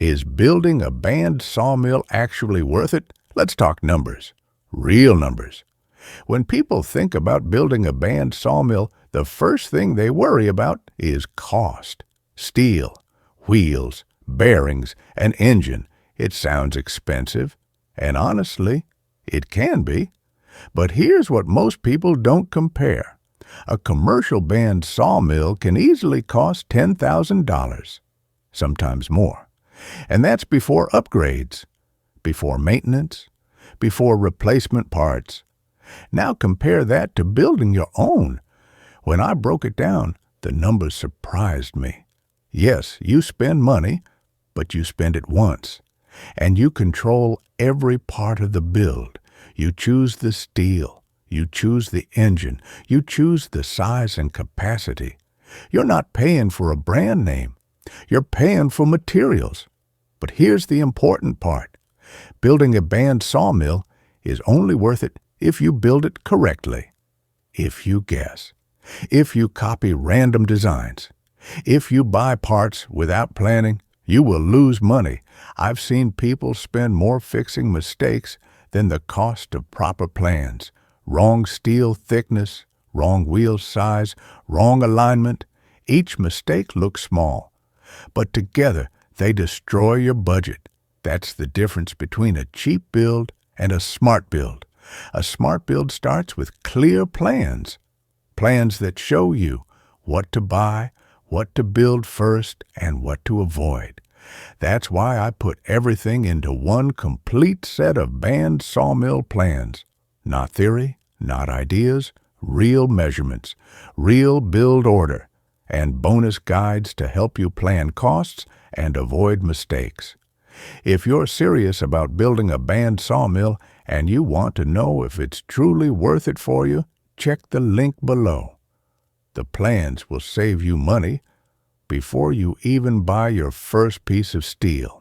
Is building a band sawmill actually worth it? Let's talk numbers. Real numbers. When people think about building a band sawmill, the first thing they worry about is cost. Steel, wheels, bearings, an engine. It sounds expensive, and honestly, it can be. But here's what most people don't compare. A commercial band sawmill can easily cost $10,000, sometimes more. And that's before upgrades, before maintenance, before replacement parts. Now compare that to building your own. When I broke it down, the numbers surprised me. Yes, you spend money, but you spend it once. And you control every part of the build. You choose the steel. You choose the engine. You choose the size and capacity. You're not paying for a brand name. You're paying for materials. But here's the important part. Building a band sawmill is only worth it if you build it correctly. If you guess. If you copy random designs. If you buy parts without planning, you will lose money. I've seen people spend more fixing mistakes than the cost of proper plans. Wrong steel thickness, wrong wheel size, wrong alignment. Each mistake looks small, but together they destroy your budget. That's the difference between a cheap build and a smart build. A smart build starts with clear plans. Plans that show you what to buy, what to build first, and what to avoid. That's why I put everything into one complete set of band sawmill plans. Not theory, not ideas, real measurements, real build order, and bonus guides to help you plan costs and avoid mistakes. If you're serious about building a band sawmill and you want to know if it's truly worth it for you, check the link below. The plans will save you money before you even buy your first piece of steel.